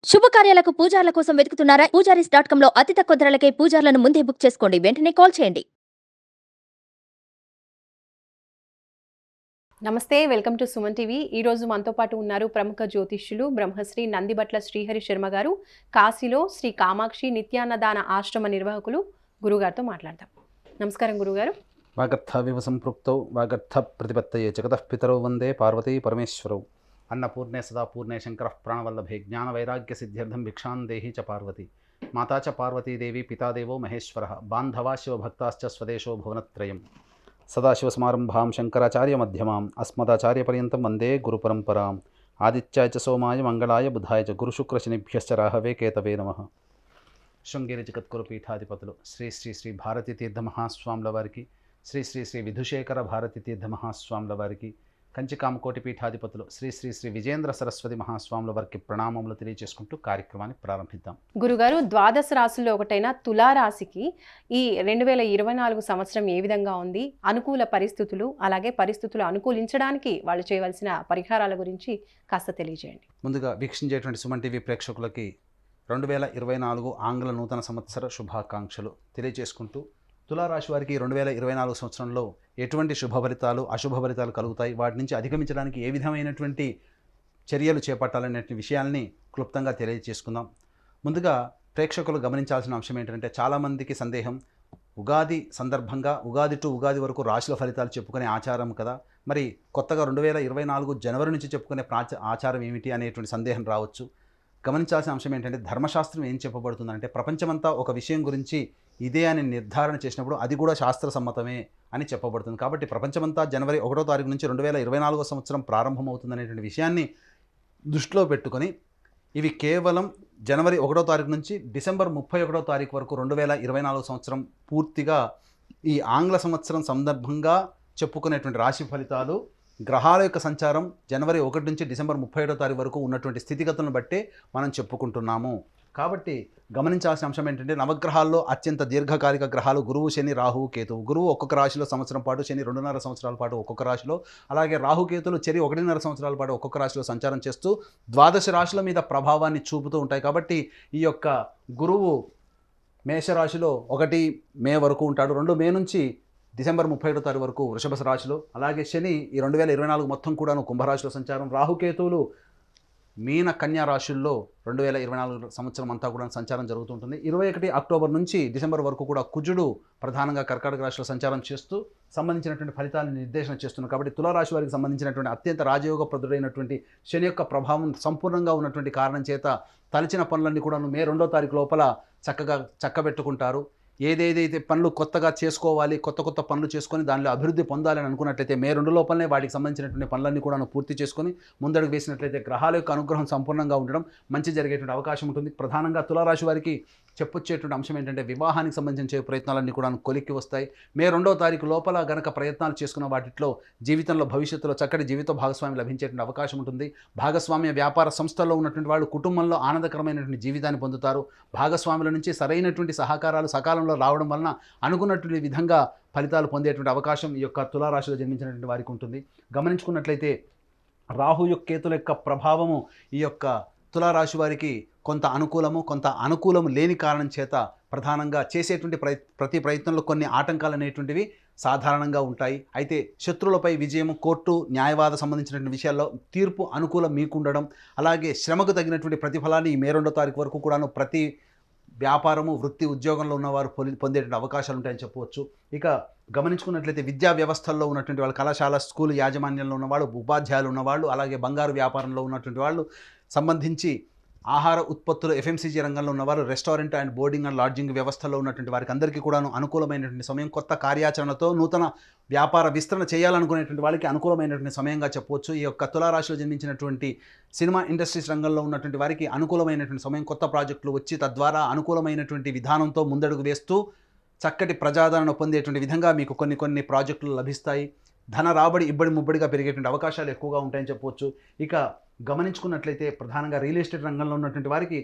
శుభకార్యాలకు పూజార్ల కోసం వెతుకుతున్నారా? పూజారీస్.com లో అతి తక్కువ ధరలకే పూజార్లను ముందే బుక్ చేసుకోండి. వెంటనే కాల్ చేయండి. నమస్తే, వెల్కమ్ టు సుమన్ టీవీ. ఈరోజు మనతో పాటు ఉన్నారు ప్రముఖ జ్యోతిష్యులు బ్రహ్మశ్రీ నందిబట్ల శ్రీహరి శర్మ గారు. కాశీలో శ్రీ కామాక్షి నిత్యాన్నదాన ఆశ్రమ నిర్వాహకులు. గురుగారితో మాట్లాడతాం. నమస్కారం గురుగారు. వాగర్థవివ సంపృక్తౌ వాగర్థ ప్రతిపత్తయే జగతః పితరౌ వందే పార్వతీ పరమేశ్వరౌ. అన్నపూర్ణే సదా పూర్ణే శంకరః ప్రాణవల్లభే జ్ఞాన వైరాగ్య సిద్ధ్యర్థం భిక్షాం దేహి చ పార్వతి. మాతా చ పార్వతీదేవి పితాదేవో మహేశ్వరః. బాంధవా శివభక్తాశ్చ స్వదేశో భువనత్రయం. సదాశివసమారంభాం శంకరాచార్యమధ్యమాం అస్మదాచార్యపర్యంతం వందే గురుపరంపరాం. ఆదిత్యాయ చ సోమాయ మంగళాయ బుధాయ చ గురుశుక్రశనిభ్యశ్చ రాహవే కేతవే నమః. శృంగేరి జగద్గురు పీఠాధిపతులు శ్రీ శ్రీ శ్రీ భారతీ తీర్థ మహాస్వాముల వారికి, శ్రీ శ్రీ శ్రీ విధుశేఖర భారతీ తీర్థ మహాస్వాముల వారికి, కంచికామకోటి పీఠాధిపతులు శ్రీ శ్రీ శ్రీ విజేంద్ర సరస్వతి మహాస్వాముల వారికి ప్రణామములు తెలియజేసుకుంటూ కార్యక్రమాన్ని ప్రారంభిద్దాం. గురుగారు, ద్వాదశ రాశుల్లో ఒకటైన తులారాశికి ఈ 2024 సంవత్సరం ఏ విధంగా ఉంది? అనుకూల పరిస్థితులు, అలాగే పరిస్థితులు అనుకూలించడానికి వాళ్ళు చేయవలసిన పరిహారాల గురించి కాస్త తెలియజేయండి. ముందుగా వీక్షించేటువంటి సుమన్ టీవీ ప్రేక్షకులకి 2024 ఆంగ్ల నూతన సంవత్సర శుభాకాంక్షలు తెలియజేసుకుంటూ, తులారాశి వారికి 2024 సంవత్సరంలో ఎటువంటి శుభ ఫలితాలు అశుభ ఫలితాలు కలుగుతాయి, వాటి నుంచి అధిగమించడానికి ఏ విధమైనటువంటి చర్యలు చేపట్టాలనే విషయాల్ని క్లుప్తంగా తెలియజేసుకుందాం. ముందుగా ప్రేక్షకులు గమనించాల్సిన అంశం ఏంటంటే, చాలామందికి సందేహం, ఉగాది సందర్భంగా ఉగాది టు ఉగాది వరకు రాశుల ఫలితాలు చెప్పుకునే ఆచారం కదా, మరి కొత్తగా 2024 జనవరి నుంచి చెప్పుకునే ఆచారం ఏమిటి అనేటువంటి సందేహం రావచ్చు. గమనించాల్సిన అంశం ఏంటంటే, ధర్మశాస్త్రం ఏం చెప్పబడుతుందంటే, ప్రపంచమంతా ఒక విషయం గురించి ఇదే అని నిర్ధారణ చేసినప్పుడు అది కూడా శాస్త్ర సమ్మతమే అని చెప్పబడుతుంది. కాబట్టి ప్రపంచమంతా జనవరి 1వ తారీఖు నుంచి 2024 సంవత్సరం ప్రారంభమవుతుందనేటువంటి విషయాన్ని దృష్టిలో పెట్టుకొని, ఇవి కేవలం జనవరి 1వ తారీఖు నుంచి డిసెంబర్ 31వ తారీఖు వరకు 2024 సంవత్సరం పూర్తిగా ఈ ఆంగ్ల సంవత్సరం సందర్భంగా చెప్పుకునేటువంటి రాశి ఫలితాలు, గ్రహాల యొక్క సంచారం జనవరి 1 నుంచి డిసెంబర్ 31వ తారీఖు వరకు ఉన్నటువంటి స్థితిగతులను బట్టే మనం చెప్పుకుంటున్నాము. కాబట్టి గమనించాల్సిన అంశం ఏంటంటే, నవగ్రహాల్లో అత్యంత దీర్ఘకాలిక గ్రహాలు గురువు, శని, రాహువు, కేతువు. గురువు ఒక్కొక్క రాశిలో సంవత్సరం పాటు, శని 2.5 సంవత్సరాల పాటు ఒక్కొక్క రాశిలో, అలాగే రాహుకేతులు చెరి 1.5 సంవత్సరాల పాటు ఒక్కొక్క రాశిలో సంచారం చేస్తూ ద్వాదశ రాశుల మీద ప్రభావాన్ని చూపుతూ ఉంటాయి. కాబట్టి ఈ యొక్క గురువు మేషరాశిలో 1 మే వరకు ఉంటాడు, 2 మే నుంచి డిసెంబర్ 31వ తారీఖు వరకు వృషభ రాశిలో, అలాగే శని ఈ 2024 మొత్తం కూడాను కుంభరాశిలో సంచారం, రాహుకేతువులు మీన కన్యా రాశుల్లో 2024 సంవత్సరం అంతా కూడా సంచారం జరుగుతుంటుంది. 21 అక్టోబర్ నుంచి డిసెంబర్ వరకు కూడా కుజుడు ప్రధానంగా కర్కాటక రాశిలో సంచారం చేస్తూ సంబంధించినటువంటి ఫలితాలను నిర్దేశన చేస్తున్నారు. కాబట్టి తులారాశి వారికి సంబంధించినటువంటి అత్యంత రాజయోగప్రదుడైనటువంటి శని యొక్క ప్రభావం సంపూర్ణంగా ఉన్నటువంటి కారణం చేత తలచిన పనులన్నీ కూడా మే 2వ తారీఖు లోపల చక్కగా చక్కబెట్టుకుంటారు. ఏదేదైతే పనులు కొత్తగా చేసుకోవాలి, కొత్త పనులు చేసుకొని దానిలో అభివృద్ధి పొందాలని అనుకున్నట్లయితే మే 2 లోపలనే వాటికి సంబంధించినటువంటి పనులన్నీ కూడా పూర్తి చేసుకొని ముందడుగు వేసినట్లయితే గ్రహాల యొక్క అనుగ్రహం సంపూర్ణంగా ఉండడం మంచి జరిగేటువంటి అవకాశం ఉంటుంది. ప్రధానంగా తులారాశి వారికి చెప్పొచ్చేటువంటి అంశం ఏంటంటే, వివాహానికి సంబంధించిన ప్రయత్నాలన్నీ కూడా కొలిక్కి వస్తాయి. మే 2వ తారీఖు లోపల గనక ప్రయత్నాలు చేసుకున్న వాటిలో జీవితంలో భవిష్యత్తులో చక్కటి జీవిత భాగస్వామి లభించేటువంటి అవకాశం ఉంటుంది. భాగస్వామ్య వ్యాపార సంస్థల్లో ఉన్నటువంటి వాళ్ళు కుటుంబంలో ఆనందకరమైనటువంటి జీవితాన్ని పొందుతారు. భాగస్వాముల నుంచి సరైనటువంటి సహకారాలు సకాలంలో రావడం వలన అనుకున్నటువంటి విధంగా ఫలితాలు పొందేటువంటి అవకాశం ఈ యొక్క తులారాశిలో జన్మించినటువంటి వారికి ఉంటుంది. గమనించుకున్నట్లయితే రాహు యొక్క కేతుల యొక్క ప్రభావము ఈ యొక్క తులారాశి వారికి కొంత అనుకూలము, కొంత అనుకూలము లేని కారణం చేత ప్రధానంగా చేసేటువంటి ప్రతి ప్రయత్నంలో కొన్ని ఆటంకాలు అనేటువంటివి సాధారణంగా ఉంటాయి. అయితే శత్రువులపై విజయం, కోర్టు న్యాయవాద సంబంధించినటువంటి విషయాల్లో తీర్పు అనుకూలం మీకుండడం, అలాగే శ్రమకు తగినటువంటి ప్రతిఫలాన్ని ఈ మే 2వ తారీఖు వరకు కూడాను ప్రతి వ్యాపారము, వృత్తి, ఉద్యోగంలో ఉన్నవారు పొందేటువంటి అవకాశాలు ఉంటాయని చెప్పవచ్చు. ఇక గమనించుకున్నట్లయితే విద్యా వ్యవస్థల్లో ఉన్నటువంటి వాళ్ళు, కళాశాల, స్కూల్ యాజమాన్యంలో ఉన్నవాళ్ళు, ఉపాధ్యాయులు ఉన్నవాళ్ళు, అలాగే బంగారు వ్యాపారంలో ఉన్నటువంటి వాళ్ళు, సంబంధించి ఆహార ఉత్పత్తులు ఎఫ్ఎంసీజీ రంగంలో ఉన్నవారు, restaurant and boarding and lodging వ్యవస్థలో ఉన్నటువంటి వారికి అందరికీ కూడాను అనుకూలమైనటువంటి సమయం. కొత్త కార్యాచరణతో నూతన వ్యాపార విస్తరణ చేయాలనుకునేటువంటి వాళ్ళకి అనుకూలమైనటువంటి సమయంగా చెప్పవచ్చు. ఈ యొక్క తులారాశిలో జన్మించినటువంటి సినిమా ఇండస్ట్రీస్ రంగంలో ఉన్నటువంటి వారికి అనుకూలమైనటువంటి సమయం. కొత్త ప్రాజెక్టులు వచ్చి తద్వారా అనుకూలమైనటువంటి విధానంతో ముందడుగు వేస్తూ చక్కటి ప్రజాదరణ పొందేటువంటి విధంగా మీకు కొన్ని ప్రాజెక్టులు లభిస్తాయి. ధన రాబడి ఇబ్బడి ముబ్బడిగా పెరిగేటువంటి అవకాశాలు ఎక్కువగా ఉంటాయని చెప్పవచ్చు. ఇక గమనించుకున్నట్లయితే ప్రధానంగా రియల్ ఎస్టేట్ రంగంలో ఉన్నటువంటి వారికి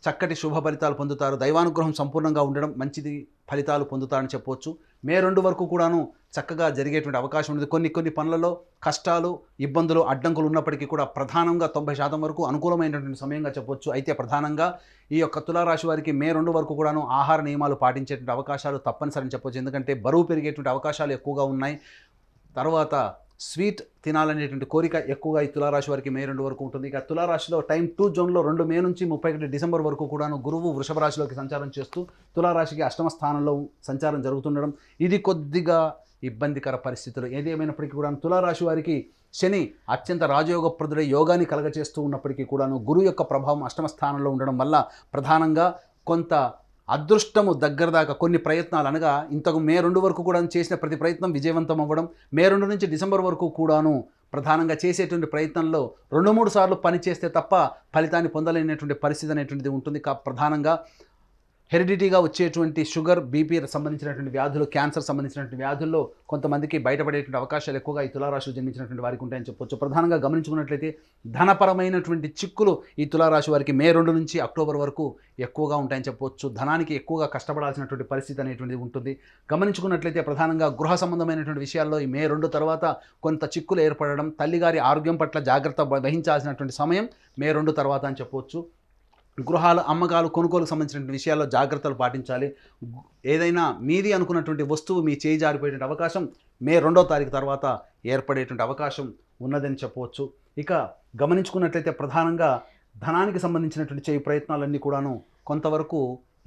చక్కటి శుభ ఫలితాలు పొందుతారు. దైవానుగ్రహం సంపూర్ణంగా ఉండడం మంచిది ఫలితాలు పొందుతారని చెప్పవచ్చు. మే 2 వరకు కూడాను చక్కగా జరిగేటువంటి అవకాశం ఉంది. కొన్ని పనులలో కష్టాలు, ఇబ్బందులు, అడ్డంకులు ఉన్నప్పటికీ కూడా ప్రధానంగా 90% వరకు అనుకూలమైనటువంటి సమయంగా చెప్పవచ్చు. అయితే ప్రధానంగా ఈ యొక్క తులారాశి వారికి మే 2 వరకు కూడాను ఆహార నియమాలు పాటించేటువంటి అవకాశాలు తప్పనిసరి చెప్పవచ్చు. ఎందుకంటే బరువు పెరిగేటువంటి అవకాశాలు ఎక్కువగా ఉన్నాయి. తర్వాత స్వీట్ తినాలనేటువంటి కోరిక ఎక్కువగా ఈ తులారాశి వారికి మే 2 వరకు ఉంటుంది. ఇక తులారాశిలో టైం 2 జోన్లో 2 మే నుంచి 31 డిసెంబర్ వరకు కూడాను గురువు వృషభ రాశిలోకి సంచారం చేస్తూ తులారాశికి అష్టమ స్థానంలో సంచారం జరుగుతుండడం ఇది కొద్దిగా ఇబ్బందికర పరిస్థితులు. ఏది ఏమైనప్పటికీ కూడా తులారాశి వారికి శని అత్యంత రాజయోగప్రదుడై యోగాన్ని కలగచేస్తూ ఉన్నప్పటికీ కూడాను గురువు యొక్క ప్రభావం అష్టమ స్థానంలో ఉండడం వల్ల ప్రధానంగా కొంత అదృష్టము దగ్గర దాకా కొన్ని ప్రయత్నాలు అనగా ఇంతకు మే 2 వరకు కూడా చేసిన ప్రతి ప్రయత్నం విజయవంతం అవ్వడం, మే 2 నుంచి డిసెంబర్ వరకు కూడాను ప్రధానంగా చేసేటువంటి ప్రయత్నంలో 2-3 సార్లు పని చేస్తే తప్ప ఫలితాన్ని పొందలేనటువంటి పరిస్థితి అనేటువంటిది ఉంటుంది. ప్రధానంగా హెరిడిటీగా వచ్చేటువంటి షుగర్, బీపీ సంబంధించినటువంటి వ్యాధులు, క్యాన్సర్ సంబంధించినటువంటి వ్యాధుల్లో కొంతమందికి బయటపడేటువంటి అవకాశాలు ఎక్కువగా ఈ తులారాశిలో జన్మించినటువంటి వారికి ఉంటాయని చెప్పొచ్చు. ప్రధానంగా గమనించుకున్నట్లయితే ధనపరమైనటువంటి చిక్కులు ఈ తులారాశి వారికి మే 2 నుంచి అక్టోబర్ వరకు ఎక్కువగా ఉంటాయని చెప్పవచ్చు. ధనానికి ఎక్కువగా కష్టపడాల్సినటువంటి పరిస్థితి అనేటువంటిది ఉంటుంది. గమనించుకున్నట్లయితే ప్రధానంగా గృహ సంబంధమైనటువంటి విషయాల్లో ఈ మే 2 తర్వాత కొంత చిక్కులు ఏర్పడడం, తల్లిగారి ఆరోగ్యం పట్ల జాగ్రత్త వహించాల్సినటువంటి సమయం మే 2 తర్వాత అని చెప్పవచ్చు. గృహాలు, అమ్మకాలు, కొనుగోలుకు సంబంధించిన విషయాల్లో జాగ్రత్తలు పాటించాలి. ఏదైనా మీది అనుకున్నటువంటి వస్తువు మీ చేయి జారిపోయేటువంటి అవకాశం మే 2వ తారీఖు తర్వాత ఏర్పడేటువంటి అవకాశం ఉన్నదని చెప్పవచ్చు. ఇక గమనించుకున్నట్లయితే ప్రధానంగా ధనానికి సంబంధించినటువంటి చేయి ప్రయత్నాలన్నీ కూడాను కొంతవరకు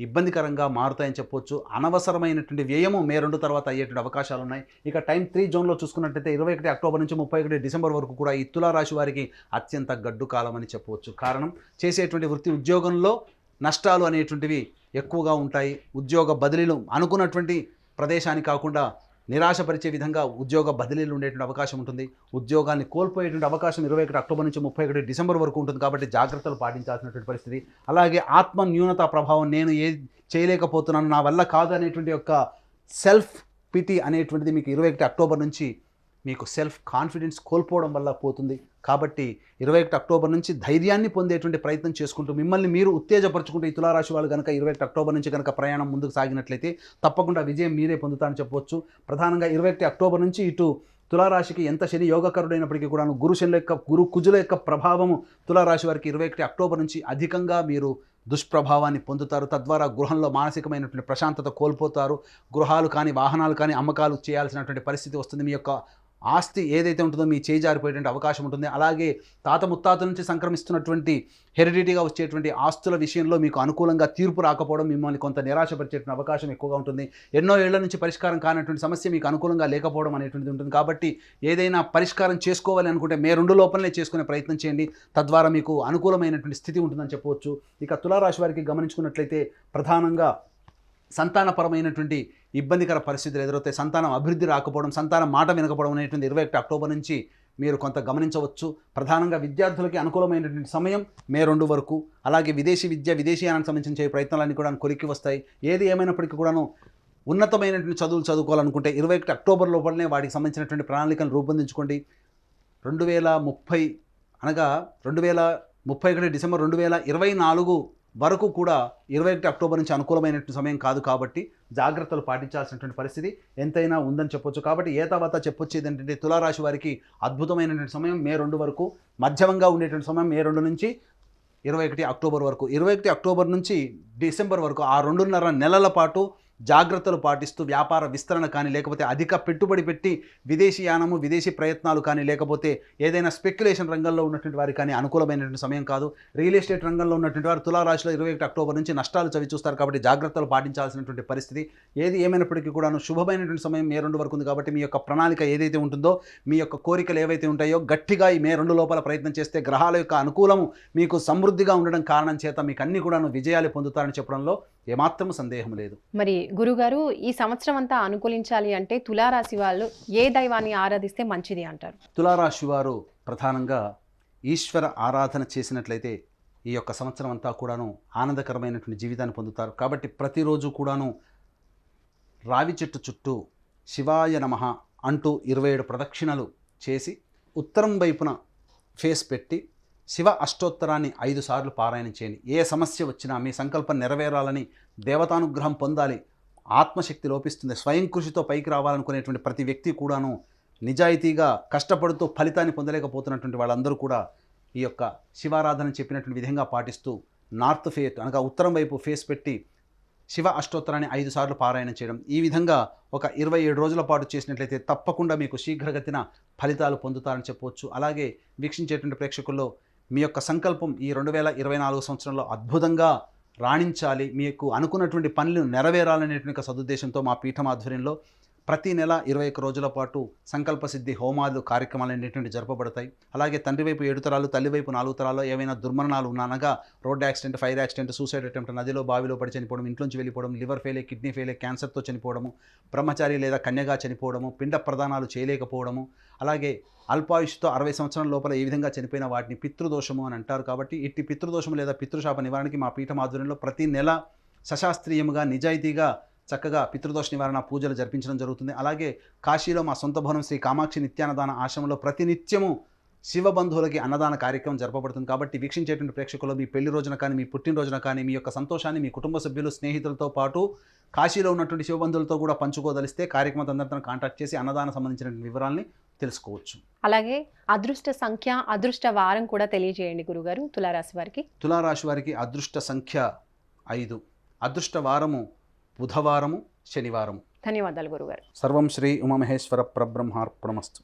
ఇబ్బందికరంగా మారుతాయని చెప్పవచ్చు. అనవసరమైనటువంటి వ్యయము మే 2 తర్వాత అయ్యేటువంటి అవకాశాలు ఉన్నాయి. ఇక టైం 3 జోన్లో చూసుకున్నట్లయితే 21 అక్టోబర్ నుంచి 31 డిసెంబర్ వరకు కూడా ఈ తులారాశి వారికి అత్యంత గడ్డు కాలం అని చెప్పవచ్చు. కారణం చేసేటువంటి వృత్తి ఉద్యోగంలో నష్టాలు అనేటువంటివి ఎక్కువగా ఉంటాయి. ఉద్యోగ బదిలీలు అనుకున్నటువంటి ప్రదేశానికి కాకుండా నిరాశపరిచే విధంగా ఉద్యోగ బదిలీలు ఉండేటువంటి అవకాశం ఉంటుంది. ఉద్యోగాన్ని కోల్పోయేటువంటి అవకాశం 21 అక్టోబర్ నుంచి 31 డిసెంబర్ వరకు ఉంటుంది. కాబట్టి జాగ్రత్తలు పాటించాల్సినటువంటి పరిస్థితి. అలాగే ఆత్మ న్యూనత ప్రభావం, నేను చేయలేకపోతున్నాను, నా వల్ల కాదు అనేటువంటి యొక్క సెల్ఫ్ పిటి అనేటువంటిది మీకు 21 అక్టోబర్ నుంచి మీకు సెల్ఫ్ కాన్ఫిడెన్స్ కోల్పోవడం వల్ల పోతుంది. కాబట్టి 21 అక్టోబర్ నుంచి ధైర్యాన్ని పొందేటువంటి ప్రయత్నం చేసుకుంటూ మిమ్మల్ని మీరు ఉత్తేజపరుచుకుంటూ ఈ తులారాశి వాళ్ళు కనుక 21 అక్టోబర్ నుంచి కనుక ప్రయాణం ముందుకు సాగినట్లయితే తప్పకుండా విజయం మీరే పొందుతారని చెప్పవచ్చు. ప్రధానంగా 21 అక్టోబర్ నుంచి ఇటు తులారాశికి ఎంత శని యోగకరుడైనప్పటికీ కూడా గురు కుజుల యొక్క ప్రభావము తులారాశి వారికి 21 అక్టోబర్ నుంచి అధికంగా మీరు దుష్ప్రభావాన్ని పొందుతారు. తద్వారా గృహంలో మానసికమైనటువంటి ప్రశాంతత కోల్పోతారు. గృహాలు కానీ, వాహనాలు కానీ అమ్మకాలు చేయాల్సినటువంటి పరిస్థితి వస్తుంది. మీ యొక్క ఆస్తి ఏదైతే ఉంటుందో మీ చేయి జారిపోయేటువంటి అవకాశం ఉంటుంది. అలాగే తాత ముత్తాతల నుంచి సంక్రమిస్తున్నటువంటి హెరిడిటీగా వచ్చేటువంటి ఆస్తుల విషయంలో మీకు అనుకూలంగా తీర్పు రాకపోవడం మిమ్మల్ని కొంత నిరాశపరిచేటువంటి అవకాశం ఎక్కువగా ఉంటుంది. ఎన్నో ఏళ్ల నుంచి పరిష్కారం కానటువంటి సమస్య మీకు అనుకూలంగా లేకపోవడం అనేటువంటిది ఉంటుంది. కాబట్టి ఏదైనా పరిష్కారం చేసుకోవాలి అనుకుంటే మే 2 లోపలనే చేసుకునే ప్రయత్నం చేయండి. తద్వారా మీకు అనుకూలమైనటువంటి స్థితి ఉంటుందని చెప్పవచ్చు. ఇక తులారాశి వారికి గమనించుకున్నట్లయితే ప్రధానంగా సంతానపరమైనటువంటి ఇబ్బందికర పరిస్థితులు ఎదురవుతాయి. సంతానం అభివృద్ధి రాకపోవడం, సంతానం మాట వినకపోవడం అనేటువంటి 21 అక్టోబర్ నుంచి మీరు కొంత గమనించవచ్చు. ప్రధానంగా విద్యార్థులకి అనుకూలమైనటువంటి సమయం మే 2 వరకు. అలాగే విదేశీ విద్య, విదేశీయానికి సంబంధించిన ప్రయత్నాలన్నీ కూడా కొలిక్కి వస్తాయి. ఏది ఏమైనప్పటికీ కూడాను ఉన్నతమైనటువంటి చదువులు చదువుకోవాలనుకుంటే 21 అక్టోబర్ లోపలనే వాటికి సంబంధించినటువంటి ప్రణాళికను రూపొందించుకోండి. 2030 అనగా 2031 డిసెంబర్ 2024 వరకు కూడా 21 అక్టోబర్ నుంచి అనుకూలమైనటువంటి సమయం కాదు. కాబట్టి జాగ్రత్తలు పాటించాల్సినటువంటి పరిస్థితి ఎంతైనా ఉందని చెప్పొచ్చు. కాబట్టి ఏతావత చెప్పొచ్చేది ఏంటంటే తులారాశి వారికి అద్భుతమైనటువంటి సమయం మే 2 వరకు, మధ్యమంగా ఉండేటువంటి సమయం మే 2 నుంచి 21 అక్టోబర్ వరకు. 21 అక్టోబర్ నుంచి డిసెంబర్ వరకు ఆ 2.5 నెలల పాటు జాగ్రత్తలు పాటిస్తూ వ్యాపార విస్తరణ కానీ, లేకపోతే అధిక పెట్టుబడి పెట్టి విదేశీయానము, విదేశీ ప్రయత్నాలు కానీ, లేకపోతే ఏదైనా స్పెక్యులేషన్ రంగంలో ఉన్నటువంటి వారికి కానీ అనుకూలమైనటువంటి సమయం కాదు. రియల్ ఎస్టేట్ రంగంలో ఉన్నటువంటి వారు తులారాశిలో 21 అక్టోబర్ నుంచి నష్టాలు చవి చూస్తారు. కాబట్టి జాగ్రత్తలు పాటించాల్సినటువంటి పరిస్థితి. ఏది ఏమైనప్పటికీ కూడాను శుభమైనటువంటి సమయం మే 2 వరకు ఉంది. కాబట్టి మీ యొక్క ప్రణాళిక ఏదైతే ఉంటుందో, మీ యొక్క కోరికలు ఏవైతే ఉంటాయో గట్టిగా ఈ మే 2 లోపల ప్రయత్నం చేస్తే గ్రహాల యొక్క అనుకూలము మీకు సమృద్ధిగా ఉండడం కారణం చేత మీకు అన్ని కూడాను విజయాలు పొందుతారని చెప్పడంలో ఏమాత్రం సందేహం లేదు. మరి గురుగారు, ఈ సంవత్సరం అంతా అనుకూలించాలి అంటే తులారాశి వాళ్ళు ఏ దైవాన్ని ఆరాధిస్తే మంచిది అంటారు? తులారాశి వారు ప్రధానంగా ఈశ్వర ఆరాధన చేసినట్లయితే ఈ యొక్క సంవత్సరం అంతా కూడాను ఆనందకరమైనటువంటి జీవితాన్ని పొందుతారు. కాబట్టి ప్రతిరోజు కూడాను రావి చెట్టు చుట్టూ శివాయ నమః అంటూ 27 ప్రదక్షిణలు చేసి ఉత్తరం వైపున ఫేస్ పెట్టి శివ అష్టోత్తరాన్ని 5 సార్లు పారాయణం చేయండి. ఏ సమస్య వచ్చినా మీ సంకల్పం నెరవేరాలని, దేవతానుగ్రహం పొందాలి, ఆత్మశక్తి లోపిస్తుంది, స్వయం కృషితో పైకి రావాలనుకునేటువంటి ప్రతి వ్యక్తి కూడాను నిజాయితీగా కష్టపడుతూ ఫలితాన్ని పొందలేకపోతున్నటువంటి వాళ్ళందరూ కూడా ఈ యొక్క శివారాధన చెప్పినటువంటి విధంగా పాటిస్తూ నార్త్ ఫేస్ అనగా ఉత్తరం వైపు ఫేస్ పెట్టి శివ అష్టోత్తరాన్ని 5 సార్లు పారాయణం చేయడం, ఈ విధంగా ఒక 27 రోజుల పాటు చేసినట్లయితే తప్పకుండా మీకు శీఘ్రగతిన ఫలితాలు పొందుతారని చెప్పవచ్చు. అలాగే వీక్షించేటువంటి ప్రేక్షకుల్లో మీ యొక్క సంకల్పం ఈ 2024 సంవత్సరంలో అద్భుతంగా రాణించాలి, మీకు అనుకున్నటువంటి పనులు నెరవేరాలనేటువంటి సదుద్దేశంతో మా పీఠం ఆధ్వర్యంలో ప్రతి నెల 21 రోజుల పాటు సంకల్ప సిద్ధి హోమాలు కార్యక్రమాలు అనేటువంటి జరపబడతాయి. అలాగే తండ్రి వైపు 7 తరాలు, తల్లి వైపు 4 తరాల్లో ఏవైనా దుర్మరణాలు అనగా road accident, fire accident, suicide attempt, నదిలో బావిలో పడి చనిపోవడం, ఇంట్లోంచి వెళ్ళిపోవడం, లివర్ ఫెయిలే, కిడ్నీ ఫెయిలే, క్యాన్సర్తో చనిపోవడము, బ్రహ్మచారి లేదా కన్యగా చనిపోవడము, పిండ ప్రదానాలు చేయలేకపోవడము, అలాగే అల్పాయుష్తో 60 సంవత్సరాల లోపల ఏ విధంగా చనిపోయిన వాటిని పితృదోషము అని అంటారు. కాబట్టి ఇట్టి పితృదోషము లేదా పితృశాప నివారణకి మా పీఠం ఆధ్వర్యంలో ప్రతి నెల సశాస్త్రీయముగా నిజాయితీగా చక్కగా పితృదోష నివారణ పూజలు జరిపించడం జరుగుతుంది. అలాగే కాశీలో మా సొంత భవనం శ్రీ కామాక్షి నిత్యాన్నదాన ఆశ్రమంలో ప్రతినిత్యము శివ బంధువులకి అన్నదాన కార్యక్రమం జరపబడుతుంది. కాబట్టి వీక్షించేటువంటి ప్రేక్షకులు మీ పెళ్లి రోజున కానీ, మీ పుట్టినరోజున కానీ మీ యొక్క సంతోషాన్ని మీ కుటుంబ సభ్యులు, స్నేహితులతో పాటు కాశీలో ఉన్నటువంటి శివబంధువులతో కూడా పంచుకోదలిస్తే కార్యక్రమం అందరితో కాంటాక్ట్ చేసి అన్నదానం సంబంధించిన వివరాలని తెలుసుకోవచ్చు. అలాగే అదృష్ట సంఖ్య, అదృష్ట వారం కూడా తెలియజేయండి గురుగారు తులారాశి వారికి. తులారాశి వారికి అదృష్ట సంఖ్య 5, అదృష్ట వారము బుధవారము, శనివారము. ధన్యవాదాలు గురుగారు. సర్వం శ్రీ ఉమామహేశ్వర పరబ్రహ్మార్పణమస్తు.